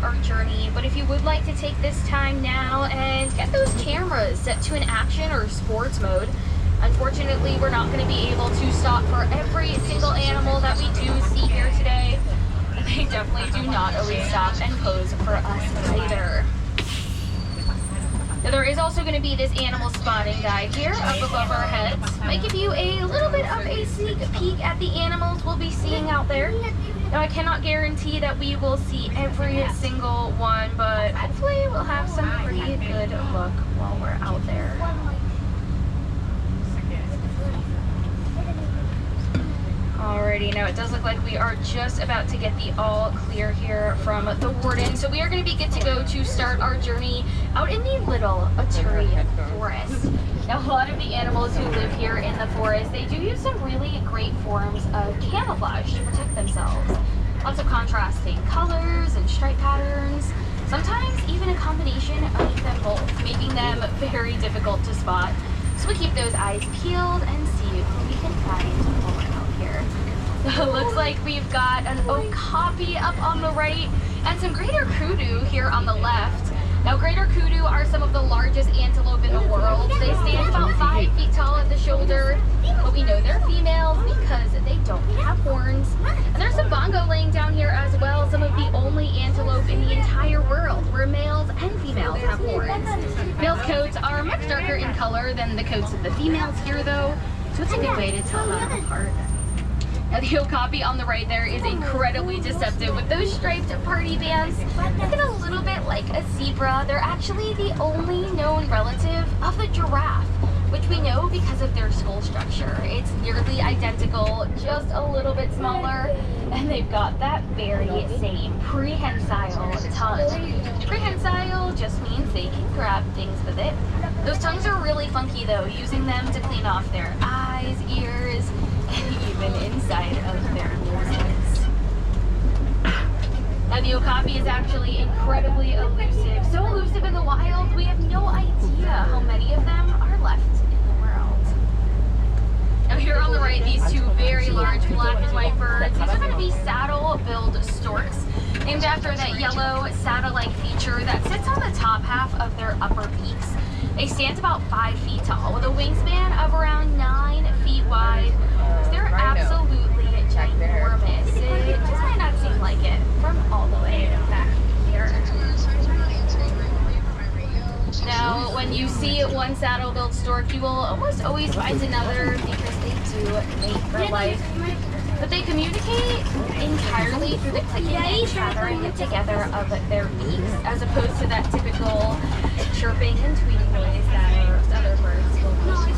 our journey. But if you would like to take this time now and get those cameras set to an action or sports mode, unfortunately, we're not going to be able to stop for every single animal that we do see here today. They definitely do not always stop and pose for us either. Now, there is also going to be this animal spotting guide here up above our heads. Might give you a little bit of a sneak peek at the animals we'll be seeing out there. Now, I cannot guarantee that we will see every single one, but hopefully we'll have some pretty good look while we're out there. Alrighty, now it does look like we are just about to get the all clear here from the warden. So we are going to be good to go to start our journey out in the Little Aturi Forest. Now, a lot of the animals who live here in the forest, they do use some really great forms of camouflage to protect themselves. Lots of contrasting colors and stripe patterns, sometimes even a combination of them both, making them very difficult to spot. So we keep those eyes peeled and see what we can find while we're out here. So it looks like we've got an okapi up on the right and some greater kudu here on the left. Now, greater kudu are some of the largest antelope in the world. They stand about 5 feet tall at the shoulder, but we know they're females because they don't have horns. And there's some bongo laying down here as well, some of the only antelope in the entire world where males and females have horns. Males' coats are much darker in color than the coats of the females here, though, so it's a good way to tell them apart. Now, the okapi on the right there is incredibly deceptive with those striped party bands. Looking a little bit like a zebra. They're actually the only known relative of the giraffe, which we know because of their skull structure. It's nearly identical, just a little bit smaller, and they've got that very same prehensile tongue. Prehensile just means they can grab things with it. Those tongues are really funky though, using them to clean off their eyes, ears, and even inside of their noses. Now, the okapi is actually incredibly elusive. So elusive in the wild, we have no idea how many of them are left in the world. Now, here on the right, these two very large black and white birds, these are going to be saddle-billed storks, named after that yellow saddle-like feature that sits on the top half of their upper beaks. They stand about 5 feet tall with a wingspan of around 9 feet wide. So they're absolutely ginormous. It just might not seem like it from all the way back here. Now, when you see one saddle-billed stork, you will almost always find another because they do mate for life. But they communicate entirely through the clicking and chattering together of their beaks, as opposed to that typical chirping and tweeting noise that other birds will make.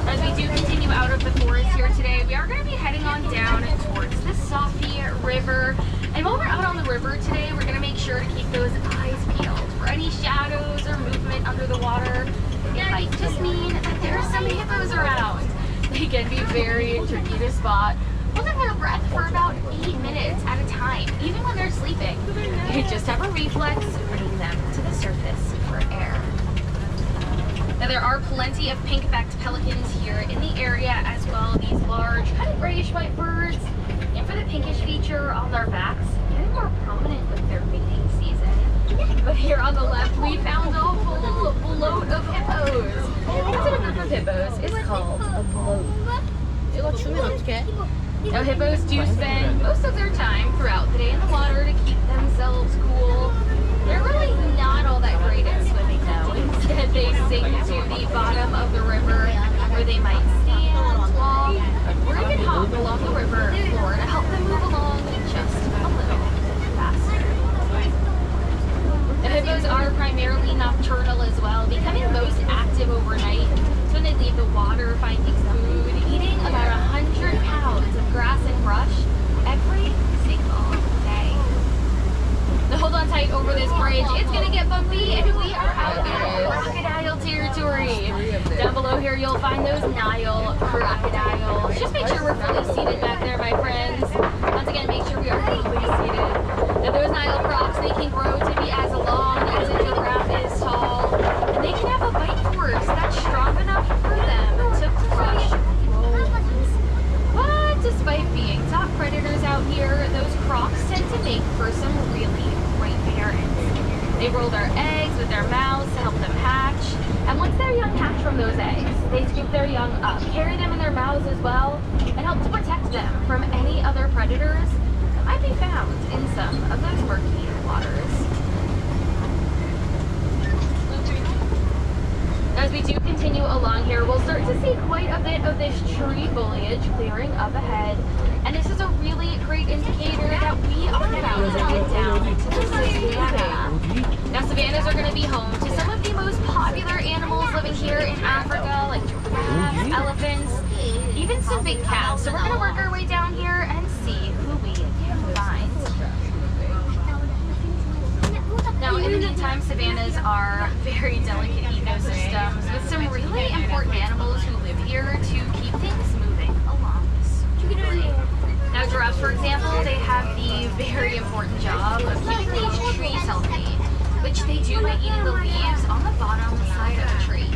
As we do continue out of the forest here today, we are going to be heading on down towards the Safi River. And while we're out on the river today, we're going to make sure to keep those eyes peeled for any shadows or movement under the water. It might just mean that there are some hippos around. They can be very tricky to spot, holding their breath for about 8 minutes at a time, even when they're sleeping. They just have a reflex bringing them to the surface for air. Now, there are plenty of pink-backed pelicans here in the area as well. These large, kind of grayish-white birds, and for the pinkish feature on their backs, getting more prominent with their mating season. But here on the left, we found a whole bloat of hippos. What's in a group of hippos is called a bloat. Now, hippos do spend most of their time throughout the day in the water to keep themselves cool. They're really not all that great at swimming though. Instead, they sink to the bottom of the river where they might stand, walk, or even hop along the river floor to help them move along just a little faster. The hippos are primarily nocturnal as well, becoming most active overnight. So when they leave the water, finding food, eating about 100 pounds of grass and brush every single day. Now hold on tight over this bridge. It's going to get bumpy, and we are out in crocodile territory. Down below here, you'll find those Nile crocodiles. Just make sure we're fully seated back there, my friends. Once again, make sure we are fully seated. Now, those Nile crocs, they can grow to be as long as a giraffe is tall, and they can have a bite force from those eggs. They scoop their young up, carry them in their mouths as well, and help to protect them from any other predators that might be found in some of those murky waters. As we do continue along here, we'll start to see quite a bit of this tree foliage clearing up ahead. And this is a really great indicator that we are about to get down to the savannah. Now, savannas are going to be home to some of the most popular animals living here in Africa, like giraffes, elephants, even some big cats. So we're going to work our way down here and see who we can find. Now, in the meantime, savannas are very delicate ecosystems with some really important animals who live here to keep things moving along smoothly. Now, giraffes, for example, they have the very important job of keeping these trees healthy, which they do by eating the leaves on the bottom side of the tree.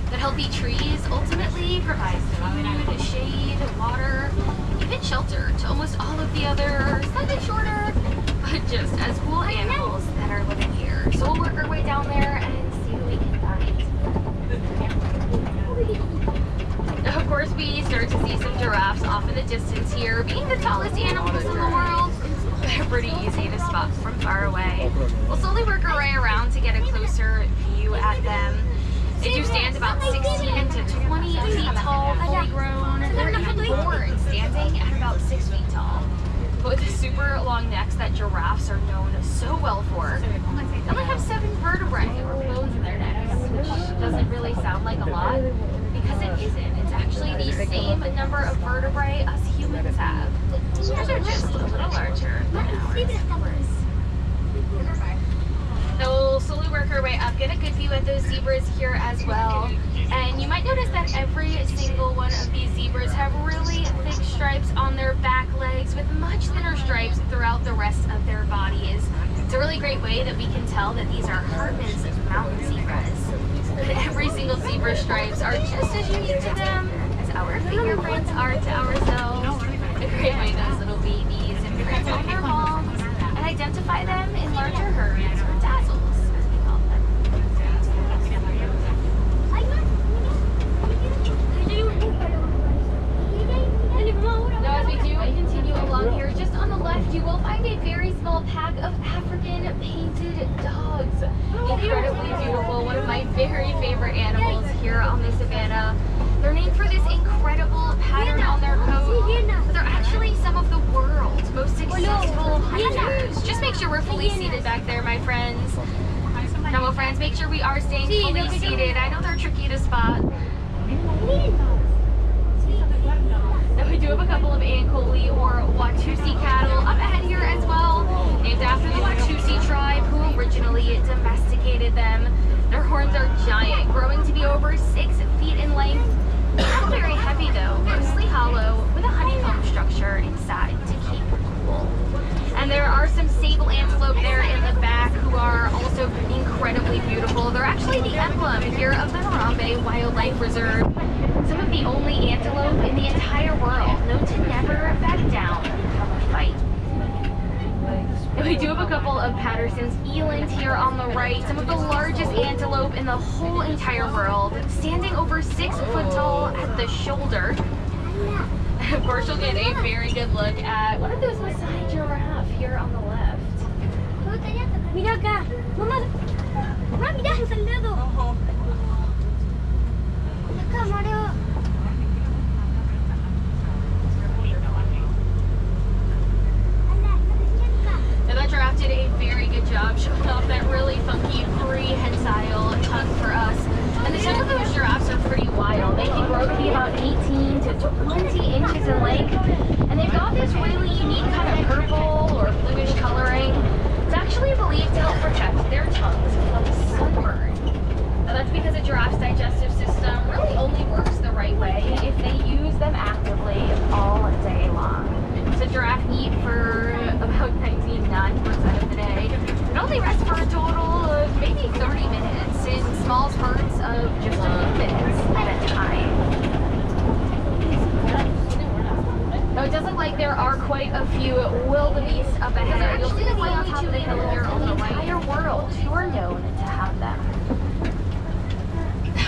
That healthy trees ultimately provide food, shade, water, even shelter to almost all of the other slightly shorter, but just as cool animals that are living here. So we'll work our way down there and see what we can find. Of course, we start to see some giraffes off in the distance here. Being the tallest animals in the world, they're pretty easy to spot from far away. We'll slowly work our way around to get a closer view at them. They do stand about 16 to 20 feet tall, fully grown. They're even born standing at about 6 feet tall. But with the super long necks that giraffes are known so well for, they only have 7 vertebrae or bones in their necks, which doesn't really sound like a lot, because it isn't. It's actually the same number of vertebrae us humans have. Theirs are just a little larger than ours, of course. Now we'll slowly work our way up, get a good view at those zebras here as well. And you might notice that every single one of these zebras have really thick stripes on their back legs with much thinner stripes throughout the rest of their bodies. It's a really great way that we can tell that these are Hartman's mountain zebras. Every single zebra stripes are just as unique to them as our fingerprints are to ourselves. A great way those little babies imprint on their moms and identify them in larger herds or dazzles, as we call them. Now, as we do continue along here, just on the left, you will find a very small pack of African painted dogs. Incredibly beautiful, one of my very favorite animals here on the savannah. They're named for this incredible pattern on their coat, but they're actually some of the world's most successful hunters. Just make sure we're fully seated back there, my friends. Now, my friends, make sure we are staying fully seated. I know they're tricky to spot. Now, we do have a couple of Ankoli or Watusi cattle up ahead here as well, named after the Watusi tribe who originally domesticated them. Their horns are giant, growing to be over 6 feet in length. Not very heavy though, mostly hollow, with a honeycomb structure inside to keep cool. And there are some sable antelope there in the back who are also incredibly beautiful. They're actually the emblem here of the Harambe Wildlife Reserve. Some of the only antelope in the entire world known to never back down from a fight. And we do have a couple of Patterson's elands here on the right, some of the largest antelope in the whole entire world, standing over 6 foot tall at the shoulder. Of course, you'll get a very good look at one of those Maasai giraffe here on the left. Mira acá. Mamá, mamá, mira el soldado. Acá, Mario. Now that giraffe did a very good job showing off that really funky prehensile tongue for us. And the tongue of those giraffes are pretty wild. They can grow to be about 18 to 20 inches in length. And they've got this really unique kind of purple or bluish coloring. It's actually believed to help protect their tongues from sunburn. Now that's because a giraffe's digestive system really only works the right way if they use them actively all day long. So giraffe eat for about 99% of the day and only rest for a total of maybe 30 minutes in small spurts of just a few minutes at a time. Now it does look like there are quite a few wildebeest up ahead. You'll see them way on top of the hill here on the entire world who are known to have them.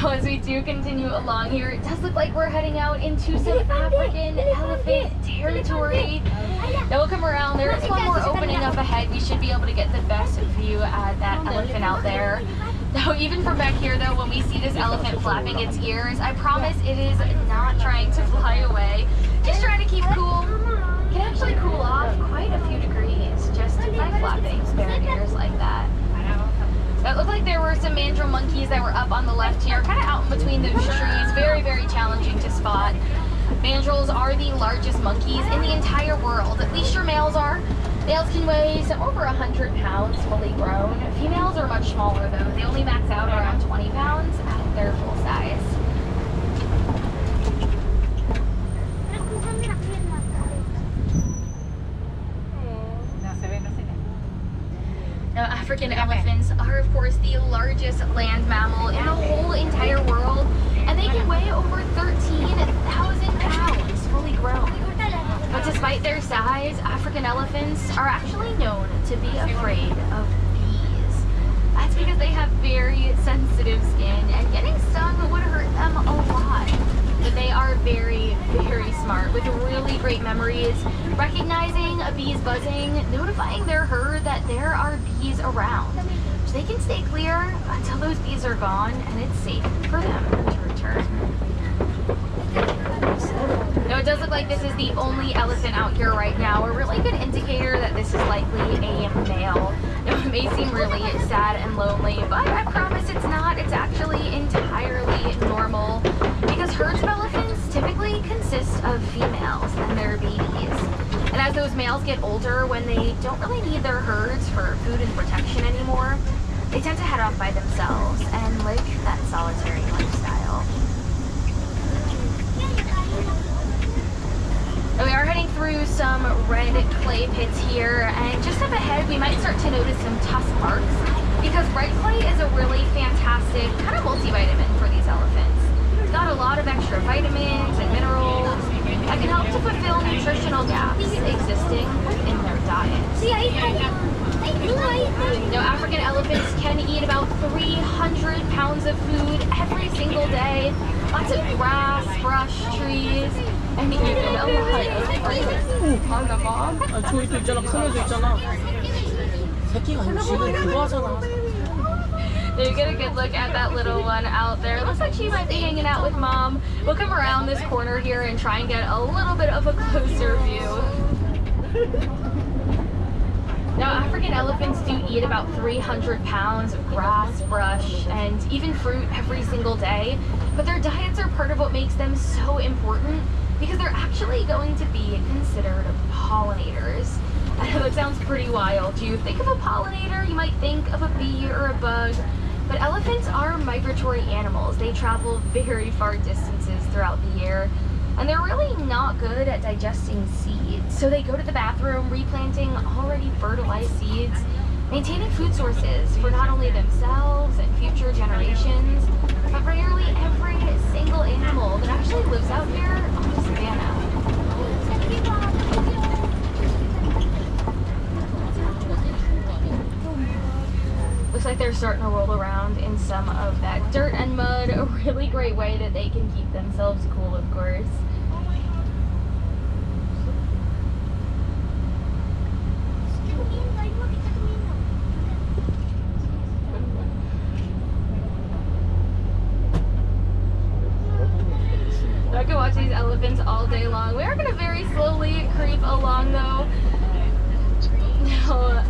Now as we do continue along here, it does look like we're heading out into some African elephant territory. Now we'll come around. There is one more opening up ahead. We should be able to get the best view at that elephant out there. Now even from back here though, when we see this elephant flapping its ears, I promise it is not trying to fly away. Just trying to keep cool. It can actually cool off quite a few degrees just by flapping their ears like that. It looked like there were some mandrill monkeys that were up on the left here, kind of out in between those trees. Very, very challenging to spot. Mandrills are the largest monkeys in the entire world. At least your males are. Males can weigh some over 100 pounds fully grown. Females are much smaller though. They only max out around 20 pounds at their full size. Now, African elephants are, of course, the largest land mammal in the whole entire world, and they can weigh over 13,000 pounds fully grown. But despite their size, African elephants are actually known to be afraid of bees. That's because they have very sensitive skin, and getting stung would hurt them a lot. But they are very, very smart with really great memories, recognizing a bee's buzzing, notifying their herd that there are bees around. So they can stay clear until those bees are gone and it's safe for them to return. Now it does look like this is the only elephant out here right now, a really good indicator that this is likely a male. Now it may seem really sad and lonely, but I promise it's not. It's actually entirely normal because herds of elephants typically consist of females and their babies. And as those males get older, when they don't really need their herds for food and protection anymore, they tend to head off by themselves and live that solitary lifestyle. We are heading through some red clay pits here, and just up ahead we might start to notice some tusk marks because red clay is a really fantastic kind of multivitamin for these elephants. It's got a lot of extra vitamins and minerals that can help to fulfill nutritional gaps existing in their diets. Now, African elephants can eat about 300 pounds of food every single day. Lots of grass, brush, trees, and even a lot of 아, 나 봐. 아, 저기도 있잖아. 큰 애도 있잖아. 새끼가 지금 그거 하잖아. There you get a good look at that little one out there. Looks like she might be hanging out with mom. We'll come around this corner here and try and get a little bit of a closer view. Now, African elephants do eat about 300 pounds of grass, brush, and even fruit every single day. But their diets are part of what makes them so important because they're actually going to be considered pollinators. I know that sounds pretty wild. You think of a pollinator, you might think of a bee or a bug, but elephants are migratory animals. They travel very far distances throughout the year, and they're really not good at digesting seeds. So they go to the bathroom replanting already fertilized seeds, maintaining food sources for not only themselves and future generations, but for nearly every single animal that actually lives out here on the savannah. Looks like they're starting to roll around in some of that dirt and mud, a really great way that they can keep themselves cool, of course. I could watch these elephants all day long. We are going to very slowly creep along though. Now,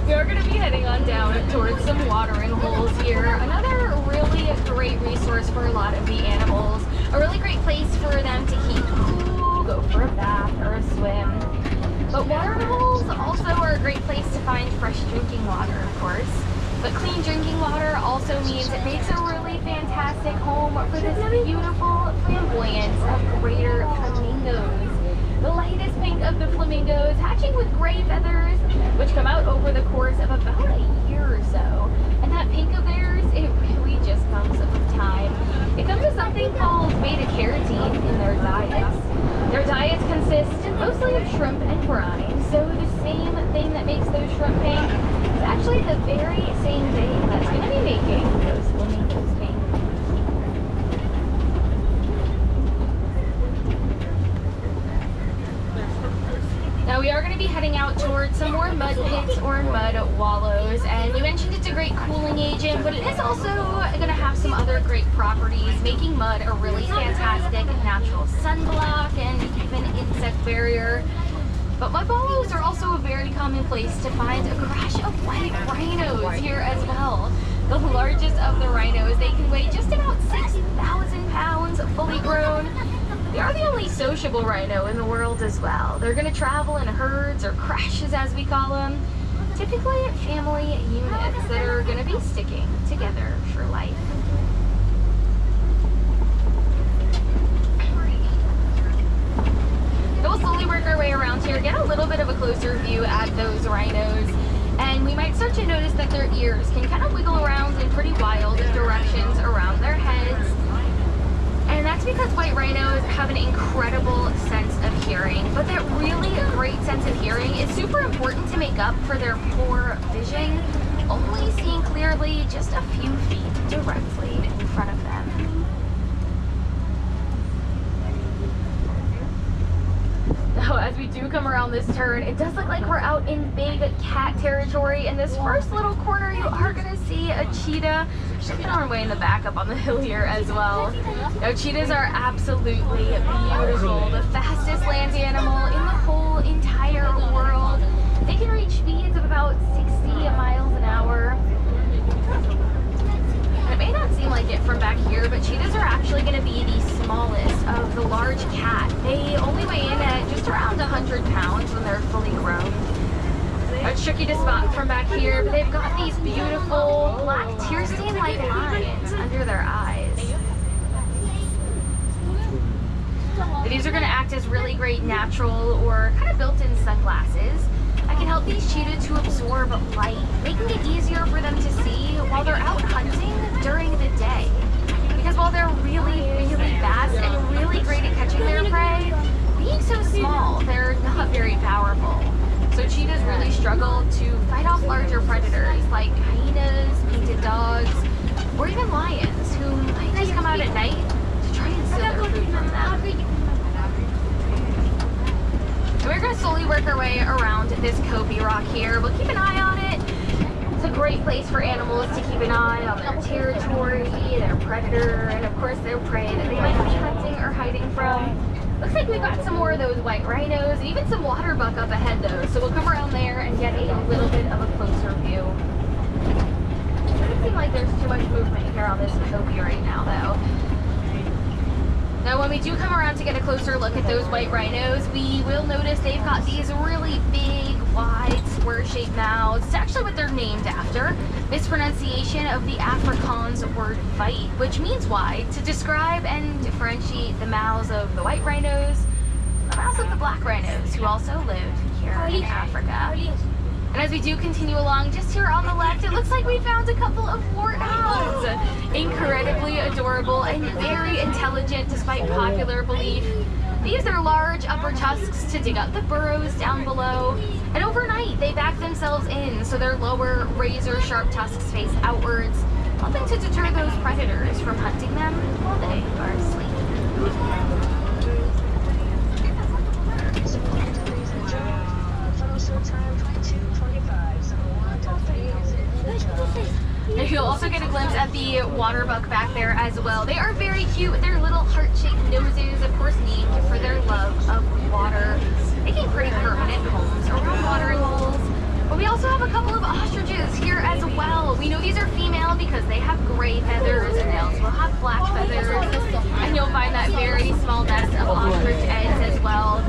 we are going to be heading on down towards some watering holes here. Another really great resource for a lot of the animals. A really great place for them to keep cool, go for a bath or a swim. But watering holes also are a great place to find fresh drinking water, of course. But clean drinking water also means it makes a really fantastic home for this beautiful flamboyance of greater flamingos. The lightest pink of the flamingos, hatching with gray feathers, which come out over the course of about a year or so. And that pink of theirs, it really just comes with time. It comes with something called beta-carotene in their diets. Their diets consist mostly of shrimp and brine, so the same thing that makes those shrimp pink is actually the very same thing that's going to be making those flamingos rhinos, and we mentioned it's a great cooling agent, but it is also going to have some other great properties, making mud a really fantastic natural sunblock and even insect barrier. But mud wallows are also a very common place to find a crash of white rhinos here as well. The largest of the rhinos, they can weigh just about 6,000 pounds, fully grown. They are the only sociable rhino in the world as well. They're going to travel in herds or crashes as we call them. Typically family units that are going to be sticking together for life. We'll slowly work our way around here, get a little bit of a closer view at those rhinos, and we might start to notice that their ears can kind of wiggle around in pretty wild directions around their heads. And that's because white rhinos have an incredible sense of hearing, but that really great sense of hearing is super important to make up for their poor vision, only seeing clearly just a few feet directly in front of them. Now, as we do come around this turn, it does look like we're out in big cat territory. In this first little corner, you are going to see a cheetah. She's been on her way in the back up on the hill here as well. Now, cheetahs are absolutely beautiful. The fastest land animal in the whole entire world. They can reach speeds of about 60 miles an hour. It may not seem like it from back here, but cheetahs are actually going to be the smallest of the large cat. They only weigh in at just around 100 pounds when they're fully grown. It's tricky to spot from back here, but they've got these beautiful black tear stain-like lines under their eyes. These are going to act as really great natural or kind of built-in sunglasses that can help these cheetah to absorb light, making it easier for them to see while they're out hunting during the day. Because while they're really, really fast and really great at catching their prey, being so small, they're not very powerful. So cheetahs really struggle to fight off larger predators like hyenas, painted dogs, or even lions who might just come out at night to try and steal their food from them. So we're going to slowly work our way around this Kobe rock here. We'll keep an eye on it. It's a great place for animals to keep an eye on their territory, their predator, and of course their prey that they might be hunting or hiding from. Looks like we've got some more of those white rhinos and even some water buck up ahead though. So we'll come around there and get a little bit of a closer view. It doesn't seem like there's too much movement here on this Kobe right now though. Now when we do come around to get a closer look at those white rhinos, we will notice they've got these really big, wide, square-shaped mouths. It's actually what they're named after. Mispronunciation of the Afrikaans word fight, which means wide, to describe and differentiate the mouths of the white rhinos from the mouths of the black rhinos, who also live here in Africa. And as we do continue along, just here on the left, it looks like we found a couple of warthogs. Incredibly adorable and very intelligent despite popular belief. They use their large upper tusks to dig up the burrows down below. And overnight, they back themselves in so their lower razor-sharp tusks face outwards, helping to deter those predators from hunting them while they are asleep. And you'll also get a glimpse at the water buck back there as well. They are very cute with their little heart-shaped noses, of course named for their love of water, making pretty permanent homes around watering holes. But we also have a couple of ostriches here as well. We know these are female because they have gray feathers and they also have black feathers. And you'll find that very small nest of ostrich eggs as well.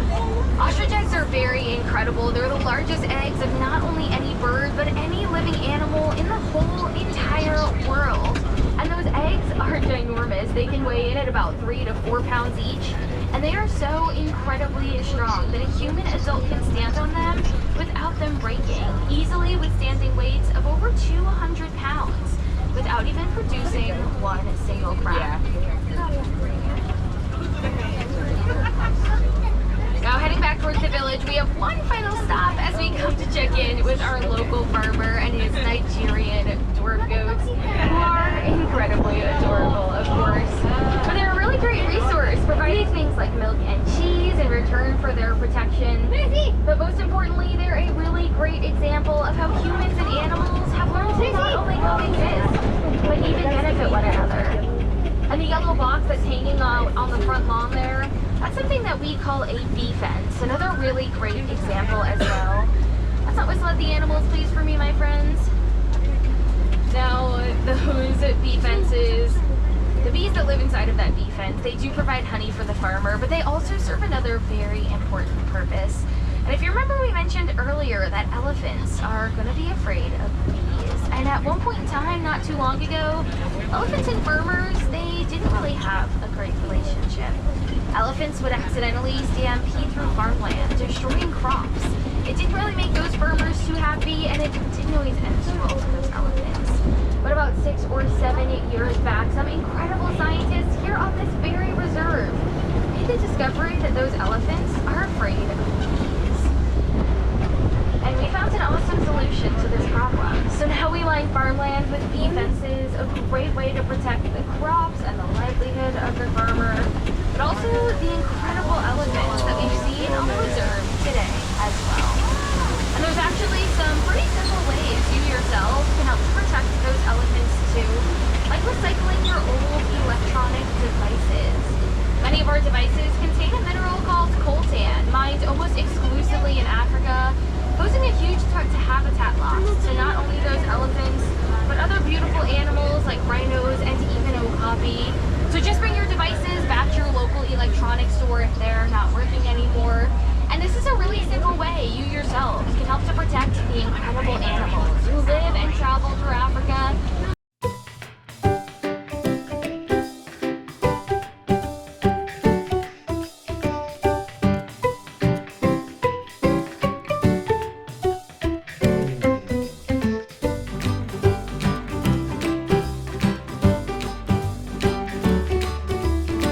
Ostrich eggs are very incredible. They're the largest eggs of not only any bird, but any living animal in the whole entire world. And those eggs are ginormous. They can weigh in at about 3 to 4 pounds each. And they are so incredibly strong that a human adult can stand on them without them breaking, easily withstanding weights of over 200 pounds without even producing one single crack. Now heading back towards the village, we have one final stop as we come to check in with our local farmer and his Nigerian dwarf goats, who are incredibly adorable, of course. But they're a really great resource, providing things like milk and cheese, bees in return for their protection. But most importantly, they're a really great example of how humans and animals have learned to not only coexist, but even benefit one another. And the yellow box that's hanging out on the front lawn there, that's something that we call a bee fence. Another really great example as well. Let's not whistle at the animals, please, for me, my friends. Now, those bee fences, the bees that live inside of that bee fence, they do provide honey for the farmer, but they also serve another very important purpose. And if you remember, we mentioned earlier that elephants are going to be afraid of bees. And at one point in time, not too long ago, elephants and farmers, they didn't really have a great relationship. Elephants would accidentally stampede through farmland, destroying crops. It didn't really make those farmers too happy, and it didn't always end too well for those elephants. But about 6 or 7 years back, some incredible scientists here on this very reserve made the discovery that those elephants are afraid of bees. And we found an awesome solution to this problem. So now we line farmland with bee fences, a great way to protect the crops and the livelihood of the farmer, but also the incredible elephants that we've seen on the reserve today as well. And there's actually some pretty simple ways you yourself can help to protect those elephants too, like recycling your old electronic devices. Many of our devices contain a mineral called coltan, mined almost exclusively in Africa, posing a huge threat to habitat loss to not only those elephants, but other beautiful animals like rhinos and even okapi. So just bring your devices back to your local electronics store if they're not working anymore. And this is a really simple way